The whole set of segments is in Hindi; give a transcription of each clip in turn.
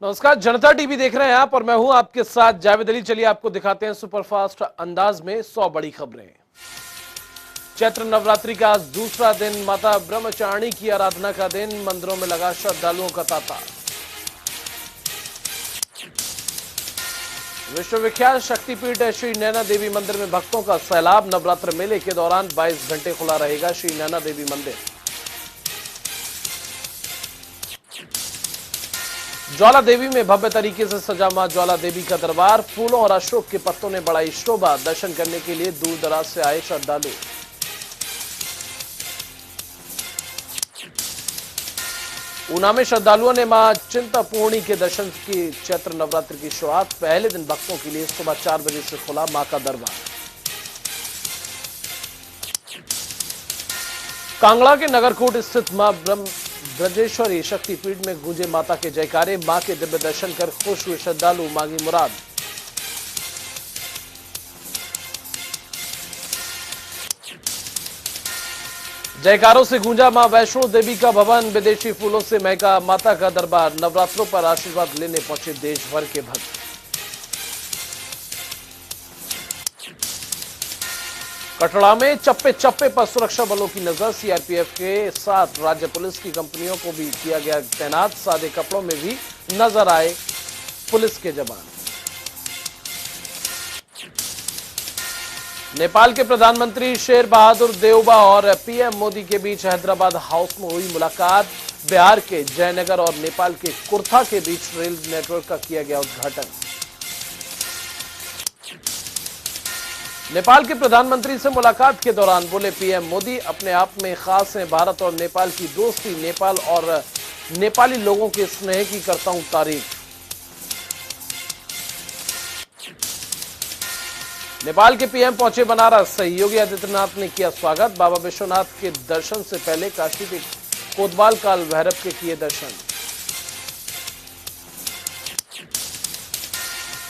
नमस्कार, जनता टीवी देख रहे हैं आप और मैं हूं आपके साथ जावेद अली। चलिए आपको दिखाते हैं सुपरफास्ट अंदाज में 100 बड़ी खबरें। चैत्र नवरात्रि का आज दूसरा दिन, माता ब्रह्मचारिणी की आराधना का दिन, मंदिरों में लगा श्रद्धालुओं का तांता। विश्वविख्यात शक्तिपीठ श्री नैना देवी मंदिर में भक्तों का सैलाब। नवरात्र मेले के दौरान 22 घंटे खुला रहेगा श्री नैना देवी मंदिर। ज्वाला देवी में भव्य तरीके से सजा मां ज्वाला देवी का दरबार। फूलों और अशोक के पत्तों ने बढ़ाई शोभा। दर्शन करने के लिए दूर दराज से आए श्रद्धालु। ऊना में श्रद्धालुओं ने मां चिंतापूर्णी के दर्शन की। चैत्र नवरात्र की शुरुआत पहले दिन भक्तों के लिए सुबह 4 बजे से खुला मां का दरबार। कांगड़ा के नगरकोट स्थित मां ब्रजेश्वरी शक्तिपीठ में गूंजे माता के जयकारे। मां के दिव्य दर्शन कर खुश हुए श्रद्धालु, मांगी मुराद। जयकारों से गूंजा मां वैष्णो देवी का भवन। विदेशी फूलों से महका माता का दरबार। नवरात्रों पर आशीर्वाद लेने पहुंचे देश भर के भक्त। कटड़ा में चप्पे चप्पे पर सुरक्षा बलों की नजर। सीआरपीएफ के साथ राज्य पुलिस की कंपनियों को भी किया गया तैनात। सादे कपड़ों में भी नजर आए पुलिस के जवान। नेपाल के प्रधानमंत्री शेर बहादुर देउबा और पीएम मोदी के बीच हैदराबाद हाउस में हुई मुलाकात। बिहार के जयनगर और नेपाल के कुर्था के बीच रेल नेटवर्क का किया गया उद्घाटन। नेपाल के प्रधानमंत्री से मुलाकात के दौरान बोले पीएम मोदी, अपने आप में खास है भारत और नेपाल की दोस्ती। नेपाल और नेपाली लोगों के स्नेह की करता हूं तारीफ। नेपाल के पीएम पहुंचे बनारस। योगी आदित्यनाथ ने किया स्वागत। बाबा विश्वनाथ के दर्शन से पहले काशी के कोतवाल काल भैरव के किए दर्शन।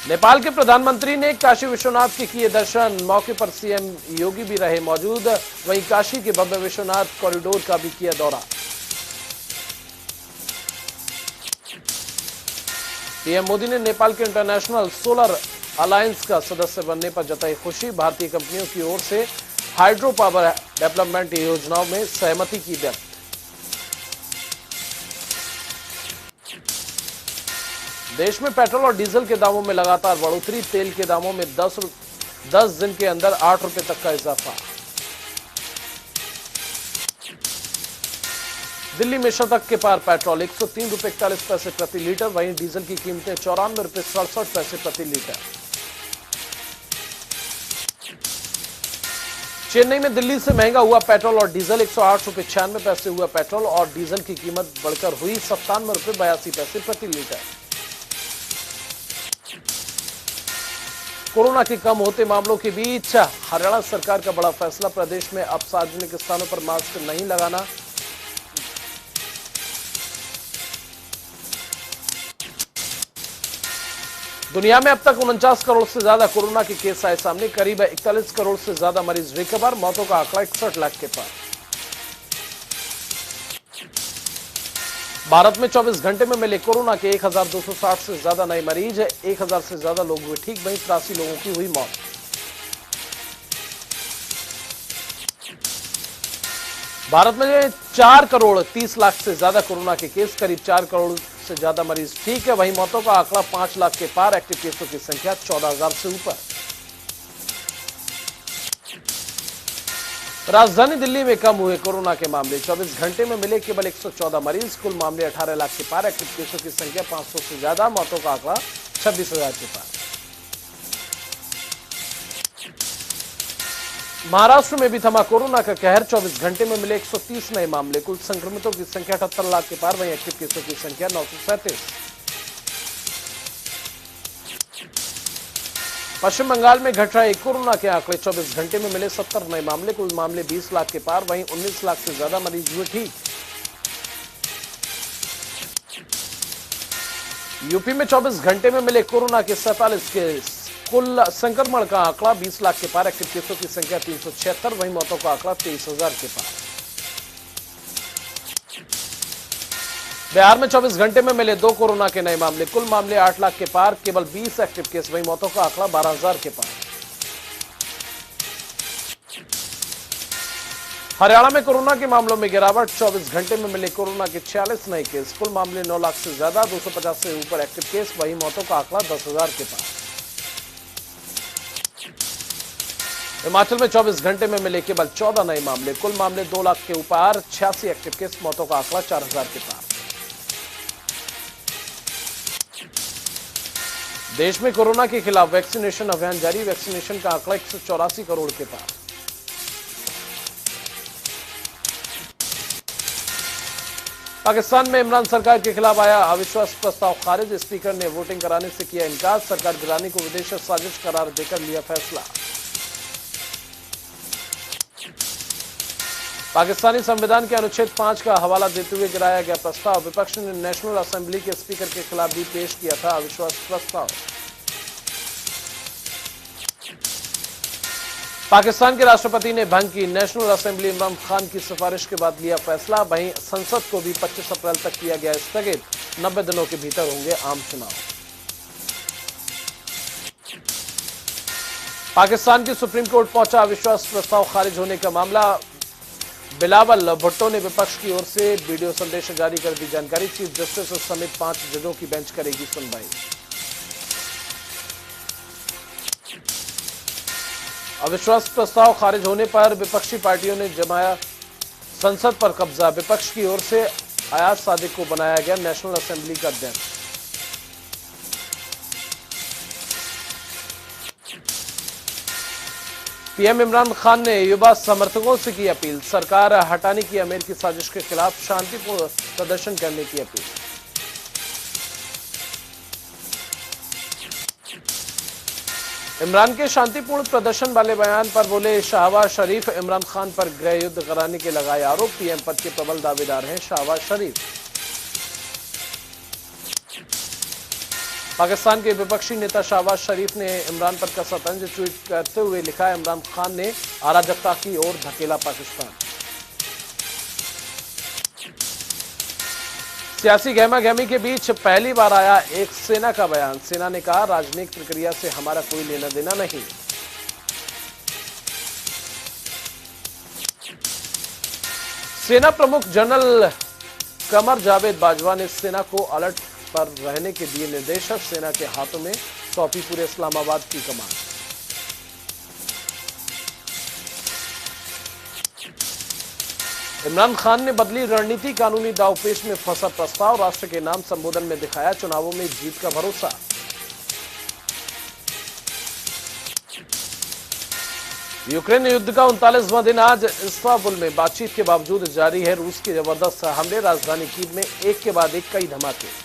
नेपाल के प्रधानमंत्री ने काशी विश्वनाथ के किए दर्शन। मौके पर सीएम योगी भी रहे मौजूद। वहीं काशी के भव्य विश्वनाथ कॉरिडोर का भी किया दौरा। पीएम मोदी ने नेपाल के इंटरनेशनल सोलर अलायंस का सदस्य बनने पर जताई खुशी। भारतीय कंपनियों की ओर से हाइड्रो पावर डेवलपमेंट योजनाओं में सहमति की व्यक्त। देश में पेट्रोल और डीजल के दामों में लगातार बढ़ोतरी। तेल के दामों में 10 दिन के अंदर 8 रुपए तक का इजाफा। दिल्ली में शतक के पार पेट्रोल 103 रुपए 41 पैसे प्रति लीटर। वहीं डीजल की कीमतें 94 रुपए 67 पैसे प्रति लीटर। चेन्नई में दिल्ली से महंगा हुआ पेट्रोल और डीजल। 108 रुपए 96 पैसे हुआ पेट्रोल और डीजल की कीमत बढ़कर हुई 97 रुपए 82 पैसे प्रति लीटर। कोरोना के कम होते मामलों के बीच हरियाणा सरकार का बड़ा फैसला। प्रदेश में अब सार्वजनिक स्थानों पर मास्क नहीं लगाना। दुनिया में अब तक 49 करोड़ से ज्यादा कोरोना के केस आए सामने। करीब 41 करोड़ से ज्यादा मरीज रिकवर। मौतों का आंकड़ा 61 लाख के पार। भारत में 24 घंटे में मिले कोरोना के 1260 से ज्यादा नए मरीज। 1000 से ज्यादा लोग हुए ठीक। वहीं 83 लोगों की हुई मौत। भारत में 4 करोड़ 30 लाख से ज्यादा कोरोना के केस। करीब 4 करोड़ से ज्यादा मरीज ठीक है। वहीं मौतों का आंकड़ा 5 लाख के पार। एक्टिव केसों की संख्या 14,000 से ऊपर। राजधानी दिल्ली में कम हुए कोरोना के मामले। 24 घंटे में मिले केवल 114 मरीज। कुल मामले 18 लाख के पार। एक्टिव केसों की संख्या 500 से ज्यादा। मौतों का आंकड़ा 26,000 के पार। महाराष्ट्र में भी थमा कोरोना का कहर। 24 घंटे में मिले 130 नए मामले। कुल संक्रमितों की संख्या 78 लाख के पार। वहीं एक्टिव केसों की संख्या 937। पश्चिम बंगाल में घट रहे कोरोना के आंकड़े। 24 घंटे में मिले 70 नए मामले। कुल मामले 20 लाख के पार। वहीं 19 लाख से ज्यादा मरीज हुए ठीक। यूपी में 24 घंटे में मिले कोरोना के 47 केस। कुल संक्रमण का आंकड़ा 20 लाख के पार। एक्टिव केसों की संख्या 376। वहीं मौतों का आंकड़ा 23,000 के पार। बिहार में 24 घंटे में मिले 2 कोरोना के नए मामले, कुल मामले 8 लाख के पार, केवल 20 एक्टिव केस, वहीं मौतों का आंकड़ा 12,000 के पार। हरियाणा में कोरोना के मामलों में गिरावट, 24 घंटे में मिले कोरोना के 46 नए केस, कुल मामले 9 लाख से ज्यादा, 250 से ऊपर एक्टिव केस, वहीं मौतों का आंकड़ा 10,000 के पार। हिमाचल में 24 घंटे में मिले केवल 14 नए मामले, कुल मामले 2 लाख के ऊपर, 86 एक्टिव केस, मौतों का आंकड़ा 4,000 के पार। देश में कोरोना के खिलाफ वैक्सीनेशन अभियान जारी, वैक्सीनेशन का आंकड़ा 184 करोड़ के पार। पाकिस्तान में इमरान सरकार के खिलाफ आया अविश्वास प्रस्ताव खारिज, स्पीकर ने वोटिंग कराने से किया इनकार, सरकार गिराने को विदेशी साजिश करार देकर लिया फैसला। पाकिस्तानी संविधान के अनुच्छेद 5 का हवाला देते हुए गिराया गया प्रस्ताव, विपक्ष ने नेशनल असेंबली के स्पीकर के खिलाफ भी पेश किया था अविश्वास प्रस्ताव। पाकिस्तान के राष्ट्रपति ने भंग की नेशनल असेंबली, इमरान खान की सिफारिश के बाद लिया फैसला, वहीं संसद को भी 25 अप्रैल तक किया गया स्थगित, 90 दिनों के भीतर होंगे आम चुनाव। पाकिस्तान की सुप्रीम कोर्ट पहुंचा अविश्वास प्रस्ताव खारिज होने का मामला, बिलावल भुट्टो ने विपक्ष की ओर से वीडियो संदेश जारी कर दी जानकारी, चीफ जस्टिस समेत 5 जजों की बेंच करेगी सुनवाई। अविश्वास प्रस्ताव खारिज होने पर विपक्षी पार्टियों ने जमाया संसद पर कब्जा, विपक्ष की ओर से अयाज सादिक को बनाया गया नेशनल असेंबली का अध्यक्ष। पीएम इमरान खान ने युवा समर्थकों से की अपील, सरकार हटाने की अमेरिकी साजिश के खिलाफ शांतिपूर्ण प्रदर्शन करने की अपील। इमरान के शांतिपूर्ण प्रदर्शन वाले बयान पर बोले शहबाज शरीफ, इमरान खान पर गृह युद्ध कराने के लगाए आरोप, पीएम पद के प्रबल दावेदार हैं शहबाज शरीफ। पाकिस्तान के विपक्षी नेता शहबाज शरीफ ने इमरान पर कसा तंज, ट्वीट करते हुए लिखा, इमरान खान ने अराजकता की ओर धकेला पाकिस्तान। सियासी गहमा-गहमी के बीच पहली बार आया एक सेना का बयान, सेना ने कहा राजनीतिक प्रक्रिया से हमारा कोई लेना देना नहीं। सेना प्रमुख जनरल कमर जावेद बाजवा ने सेना को अलर्ट पर रहने के दिए निर्देशक, सेना के हाथों में सौंपी पूरे इस्लामाबाद की कमान। इमरान खान ने बदली रणनीति, कानूनी दांवपेच में फंसा प्रस्ताव, राष्ट्र के नाम संबोधन में दिखाया चुनावों में जीत का भरोसा। यूक्रेन युद्ध का 39वां दिन आज इस्तांबुल में बातचीत के बावजूद जारी है, रूस के जबरदस्त हमले, राजधानी कीव में एक के बाद एक कई धमाके।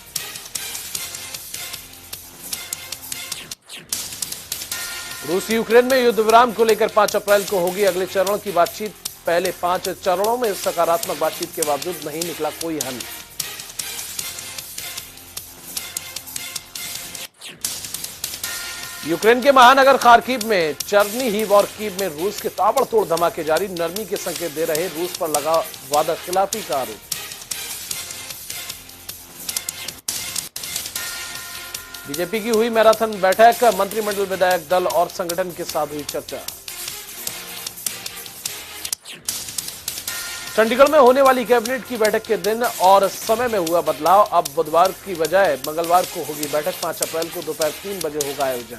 रूस यूक्रेन में युद्ध विराम को लेकर 5 अप्रैल को होगी अगले चरण की बातचीत, पहले 5 चरणों में सकारात्मक बातचीत के बावजूद नहीं निकला कोई हल। यूक्रेन के महानगर खार्किव में चर्निहिव और कीव में रूस के ताबड़तोड़ धमाके जारी, नरमी के संकेत दे रहे रूस पर लगा वादा खिलाफी का आरोप। बीजेपी की हुई मैराथन बैठक, मंत्रिमंडल, विधायक दल और संगठन के साथ हुई चर्चा। चंडीगढ़ में होने वाली कैबिनेट की बैठक के दिन और समय में हुआ बदलाव, अब बुधवार की बजाय मंगलवार को होगी बैठक, 5 अप्रैल को दोपहर 3 बजे होगा आयोजन।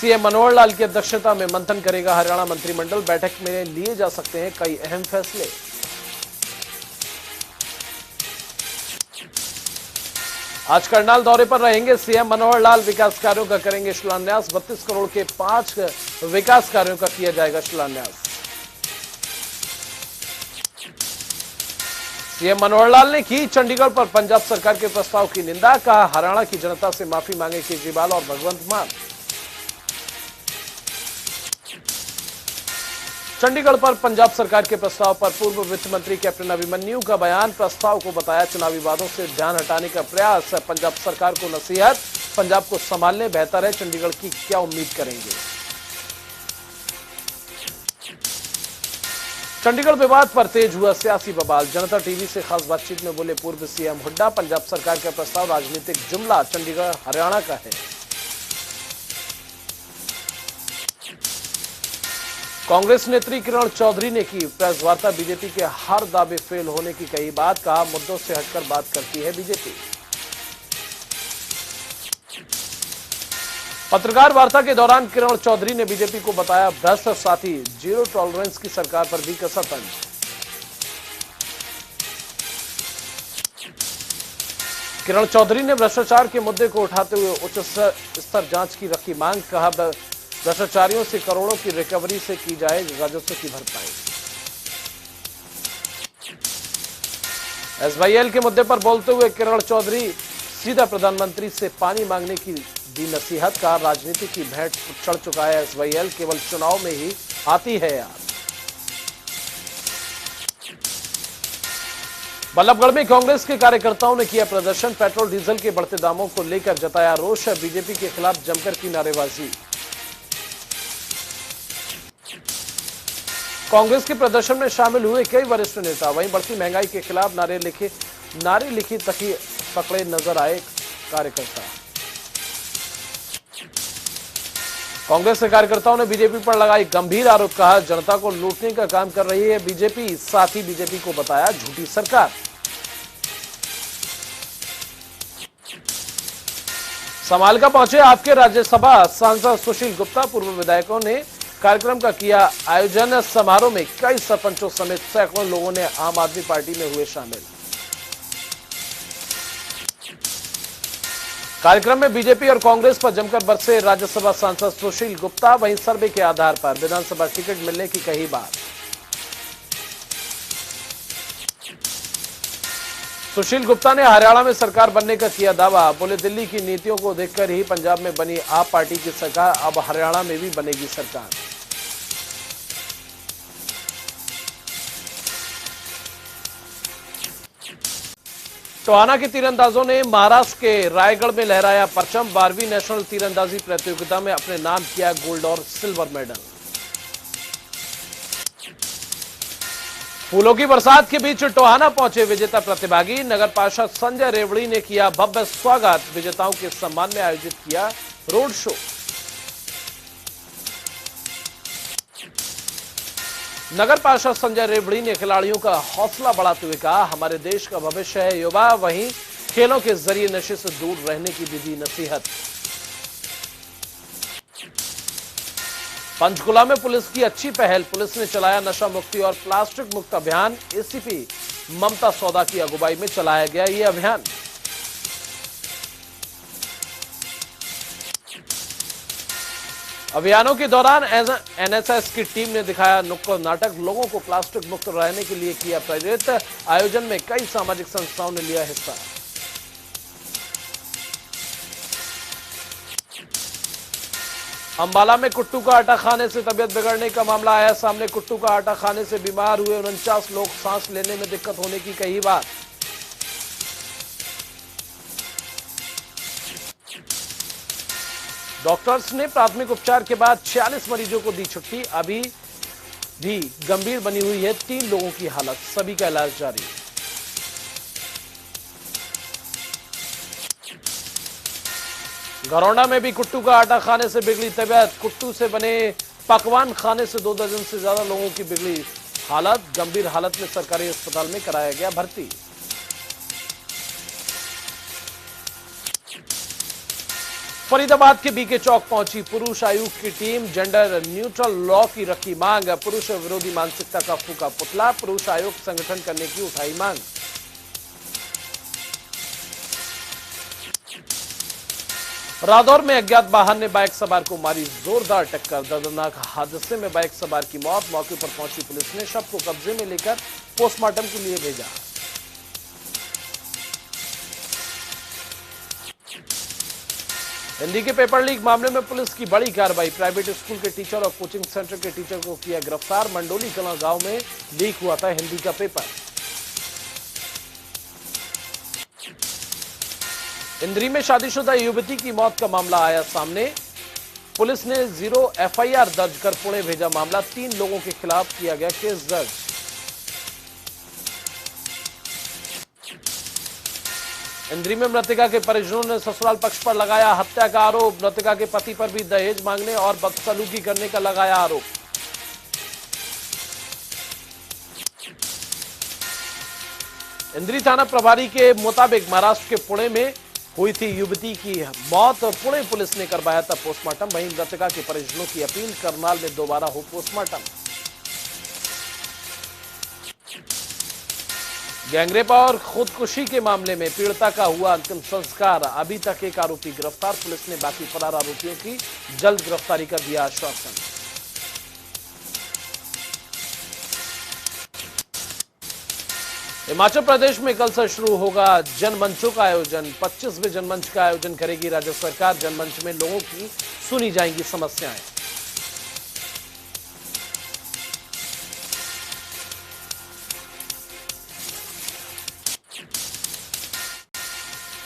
सीएम मनोहर लाल की अध्यक्षता में मंथन करेगा हरियाणा मंत्रिमंडल, बैठक में लिए जा सकते हैं कई अहम फैसले। आज करनाल दौरे पर रहेंगे सीएम मनोहर लाल, विकास कार्यों का करेंगे शिलान्यास, 32 करोड़ के 5 विकास कार्यों का किया जाएगा शिलान्यास। सीएम मनोहर लाल ने की चंडीगढ़ पर पंजाब सरकार के प्रस्ताव की निंदा, कहा हरियाणा की जनता से माफी मांगे केजरीवाल और भगवंत मान। चंडीगढ़ पर पंजाब सरकार के प्रस्ताव पर पूर्व वित्त मंत्री कैप्टन अभिमन्यु का बयान, प्रस्ताव को बताया चुनावी वादों से ध्यान हटाने का प्रयास, पंजाब सरकार को नसीहत, पंजाब को संभालने बेहतर है, चंडीगढ़ की क्या उम्मीद करेंगे। चंडीगढ़ विवाद पर तेज हुआ सियासी बवाल। जनता टीवी से खास बातचीत में बोले पूर्व सीएम हुड्डा, पंजाब सरकार का प्रस्ताव राजनीतिक जुमला, चंडीगढ़ हरियाणा का है। कांग्रेस नेत्री किरण चौधरी ने की प्रेस वार्ता, बीजेपी के हर दावे फेल होने की कही बात, कहा मुद्दों से हटकर बात करती है बीजेपी। पत्रकार वार्ता के दौरान किरण चौधरी ने बीजेपी को बताया भ्रष्ट साथी, जीरो टॉलरेंस की सरकार पर भी कसा तंज। किरण चौधरी ने भ्रष्टाचार के मुद्दे को उठाते हुए उच्च स्तर जांच की रखी मांग, कहा भ्रष्टाचारियों से करोड़ों की रिकवरी से की जाए राजस्व की भरपाई। एसवाईएल के मुद्दे पर बोलते हुए किरण चौधरी सीधा प्रधानमंत्री से पानी मांगने की दी नसीहत, का राजनीति की भेंट चढ़ चुका है एसवाईएल, केवल चुनाव में ही आती है यार। बल्लभगढ़ में कांग्रेस के कार्यकर्ताओं ने किया प्रदर्शन, पेट्रोल डीजल के बढ़ते दामों को लेकर जताया रोष, बीजेपी के खिलाफ जमकर की नारेबाजी। कांग्रेस के प्रदर्शन में शामिल हुए कई वरिष्ठ नेता, वहीं बढ़ती महंगाई के खिलाफ नारे लिखी तकी पकड़े नजर आए कार्यकर्ता। कांग्रेस के कार्यकर्ताओं ने बीजेपी पर लगाई गंभीर आरोप, कहा जनता को लूटने का काम कर रही है बीजेपी, साथ ही बीजेपी को बताया झूठी सरकार। समालका पहुंचे आपके राज्यसभा सांसद सुशील गुप्ता, पूर्व विधायकों ने कार्यक्रम का किया आयोजन, समारोह में कई सरपंचों समेत सैकड़ों लोगों ने आम आदमी पार्टी में हुए शामिल। कार्यक्रम में बीजेपी और कांग्रेस पर जमकर बरसे राज्यसभा सांसद सुशील गुप्ता, वहीं सर्वे के आधार पर विधानसभा टिकट मिलने की कही बात। सुशील गुप्ता ने हरियाणा में सरकार बनने का किया दावा, बोले दिल्ली की नीतियों को देखकर ही पंजाब में बनी आप पार्टी की सरकार, अब हरियाणा में भी बनेगी सरकार। टोहाना के तीरंदाजों ने महाराष्ट्र के रायगढ़ में लहराया परचम, 12वीं नेशनल तीरंदाजी प्रतियोगिता में अपने नाम किया गोल्ड और सिल्वर मेडल। फूलों की बरसात के बीच टोहाना पहुंचे विजेता प्रतिभागी, नगर पार्षद संजय रेवड़ी ने किया भव्य स्वागत, विजेताओं के सम्मान में आयोजित किया रोड शो। नगर पार्षद संजय रेवड़ी ने खिलाड़ियों का हौसला बढ़ाते हुए कहा हमारे देश का भविष्य है युवा, वहीं खेलों के जरिए नशे से दूर रहने की भी दी नसीहत। पंचकुला में पुलिस की अच्छी पहल, पुलिस ने चलाया नशा मुक्ति और प्लास्टिक मुक्त अभियान, एसीपी ममता सौदा की अगुवाई में चलाया गया ये अभियान। अभियानों के दौरान एनएसएस की टीम ने दिखाया नुक्कड़ नाटक, लोगों को प्लास्टिक मुक्त रहने के लिए किया प्रेरित। आयोजन में कई सामाजिक संस्थाओं ने लिया हिस्सा। अंबाला में कुट्टू का आटा खाने से तबियत बिगड़ने का मामला आया सामने, कुट्टू का आटा खाने से बीमार हुए 49 लोग, सांस लेने में दिक्कत होने की कही बात। डॉक्टर्स ने प्राथमिक उपचार के बाद 46 मरीजों को दी छुट्टी, अभी भी गंभीर बनी हुई है 3 लोगों की हालत, सभी का इलाज जारी। घरौंडा में भी कुट्टू का आटा खाने से बिगड़ी तबियत, कुट्टू से बने पकवान खाने से 2 दर्जन से ज्यादा लोगों की बिगड़ी हालत, गंभीर हालत में सरकारी अस्पताल में कराया गया भर्ती। फरीदाबाद के बीके चौक पहुंची पुरुष आयुक्त की टीम, जेंडर न्यूट्रल लॉ की रखी मांग, पुरुष विरोधी मानसिकता का फूका पुतला, पुरुष आयोग संगठन करने की उठाई मांग। रादौर में अज्ञात वाहन ने बाइक सवार को मारी जोरदार टक्कर, दर्दनाक हादसे में बाइक सवार की मौत, मौके पर पहुंची पुलिस ने शव को कब्जे में लेकर पोस्टमार्टम के लिए भेजा। हिंदी के पेपर लीक मामले में पुलिस की बड़ी कार्रवाई, प्राइवेट स्कूल के टीचर और कोचिंग सेंटर के टीचर को किया गिरफ्तार, मंडोली कला गांव में लीक हुआ था हिंदी का पेपर। इंद्री में शादीशुदा युवती की मौत का मामला आया सामने, पुलिस ने 0 एफआईआर दर्ज कर पुणे भेजा मामला, 3 लोगों के खिलाफ किया गया केस दर्ज। इंद्री में मृतका के परिजनों ने ससुराल पक्ष पर लगाया हत्या का आरोप। मृतका के पति पर भी दहेज मांगने और बदसलूकी करने का लगाया आरोप। इंद्री थाना प्रभारी के मुताबिक महाराष्ट्र के पुणे में हुई थी युवती की मौत। पुणे पुलिस ने करवाया था पोस्टमार्टम। वहीं मृतका के परिजनों की अपील करनाल में दोबारा हो पोस्टमार्टम। गैंगरेप और खुदकुशी के मामले में पीड़िता का हुआ अंतिम संस्कार। अभी तक एक आरोपी गिरफ्तार। पुलिस ने बाकी फरार आरोपियों की जल्द गिरफ्तारी का दिया आश्वासन। हिमाचल प्रदेश में कल से शुरू होगा जनमंचों का आयोजन। 25वें जनमंच का आयोजन करेगी राज्य सरकार। जनमंच में लोगों की सुनी जाएंगी समस्याएं।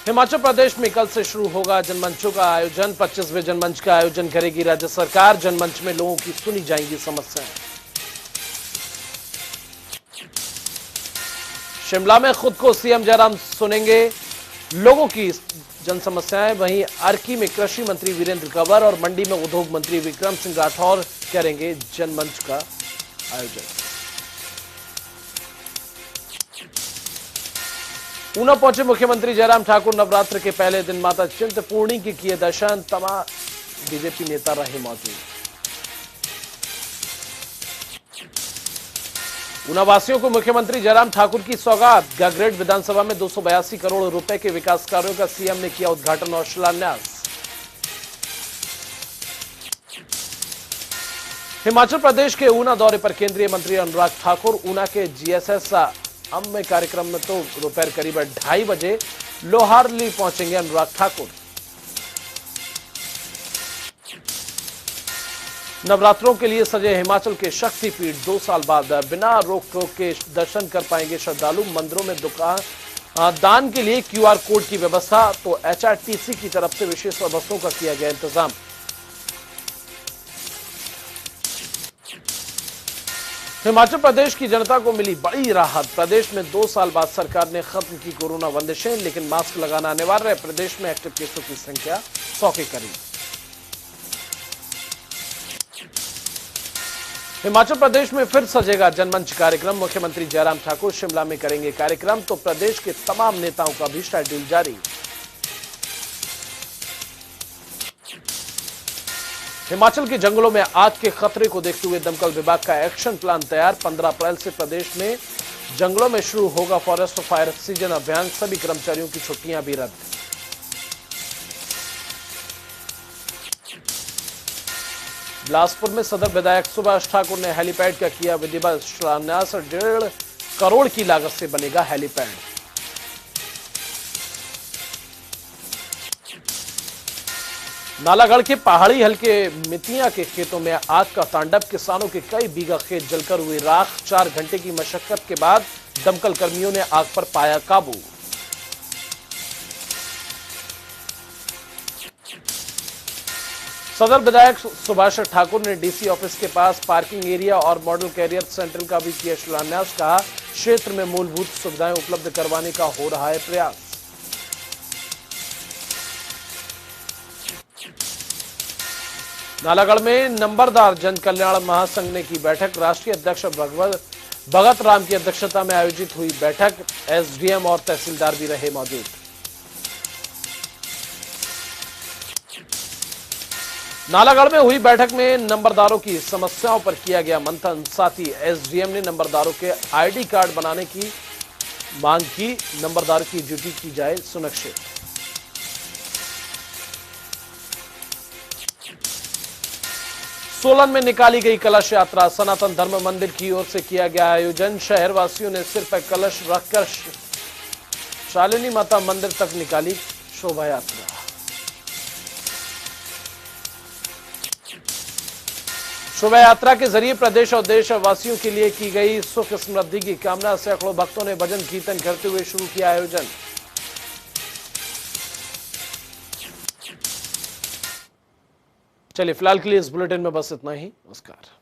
हिमाचल प्रदेश में कल से शुरू होगा जनमंचों का आयोजन। 25वें जनमंच का आयोजन करेगी राज्य सरकार। जनमंच में लोगों की सुनी जाएंगी समस्याएं। शिमला में खुद को सीएम जयराम सुनेंगे लोगों की जन समस्याएं। वहीं अर्की में कृषि मंत्री वीरेंद्र कंवर और मंडी में उद्योग मंत्री विक्रम सिंह राठौर करेंगे जनमंच का आयोजन। ऊना पहुंचे मुख्यमंत्री जयराम ठाकुर। नवरात्र के पहले दिन माता चिंतपूर्णी के किए दर्शन। तमाम बीजेपी नेता रहे मौजूद। ऊना वासियों को मुख्यमंत्री जयराम ठाकुर की सौगात। गगरेट विधानसभा में 282 करोड़ रुपए के विकास कार्यों का सीएम ने किया उद्घाटन और शिलान्यास। हिमाचल प्रदेश के ऊना दौरे पर केंद्रीय मंत्री अनुराग ठाकुर। ऊना के जीएसएस में कार्यक्रम में तो दोपहर करीब 2:30 बजे लोहारली पहुंचेंगे अनुराग ठाकुर। नवरात्रों के लिए सजे हिमाचल के शक्तिपीठ 2 साल बाद बिना रोक टोक के दर्शन कर पाएंगे श्रद्धालु। मंदिरों में दान के लिए क्यूआर कोड की व्यवस्था। तो एचआरटीसी की तरफ से विशेष बसों का किया गया इंतजाम। हिमाचल प्रदेश की जनता को मिली बड़ी राहत। प्रदेश में 2 साल बाद सरकार ने खत्म की कोरोना बंदिशें, लेकिन मास्क लगाना अनिवार्य है। प्रदेश में एक्टिव केसों की संख्या 100 के करीब। हिमाचल प्रदेश में फिर सजेगा जनमंच कार्यक्रम। मुख्यमंत्री जयराम ठाकुर शिमला में करेंगे कार्यक्रम। तो प्रदेश के तमाम नेताओं का भी शेड्यूल जारी। हिमाचल के जंगलों में आग के खतरे को देखते हुए दमकल विभाग का एक्शन प्लान तैयार। 15 अप्रैल से प्रदेश में जंगलों में शुरू होगा फॉरेस्ट फायर सीजन अभियान। सभी कर्मचारियों की छुट्टियां भी रद्द। बिलासपुर में सदर विधायक सुभाष ठाकुर ने हेलीपैड का किया विधिवत शिलान्यास। 1.5 करोड़ की लागत से बनेगा हेलीपैड। नालागढ़ के पहाड़ी हल्के मितिया के खेतों में आग का तांडव। किसानों के कई बीघा खेत जलकर हुई राख। 4 घंटे की मशक्कत के बाद दमकल कर्मियों ने आग पर पाया काबू। सदर विधायक सुभाष ठाकुर ने डीसी ऑफिस के पास पार्किंग एरिया और मॉडल कैरियर सेंटर का भी किया शिलान्यास। कहा क्षेत्र में मूलभूत सुविधाएं उपलब्ध करवाने का हो रहा है प्रयास। नालागढ़ में नंबरदार जन कल्याण महासंघ ने की बैठक। राष्ट्रीय अध्यक्ष भगत राम की अध्यक्षता में आयोजित हुई बैठक। एसडीएम और तहसीलदार भी रहे मौजूद। नालागढ़ में हुई बैठक में नंबरदारों की समस्याओं पर किया गया मंथन। साथ ही एसडीएम ने नंबरदारों के आईडी कार्ड बनाने की मांग की। नंबरदार की ड्यूटी की जाए सुनिश्चित। सोलन में निकाली गई कलश यात्रा। सनातन धर्म मंदिर की ओर से किया गया आयोजन। शहरवासियों ने सिर पर कलश रखकर शालिनी माता मंदिर तक निकाली शोभा यात्रा। शोभा यात्रा के जरिए प्रदेश और देश वासियों के लिए की गई सुख समृद्धि की कामना। सैकड़ों भक्तों ने भजन कीर्तन करते हुए शुरू किया आयोजन। चलिए फिलहाल के लिए इस बुलेटिन में बस इतना ही। नमस्कार।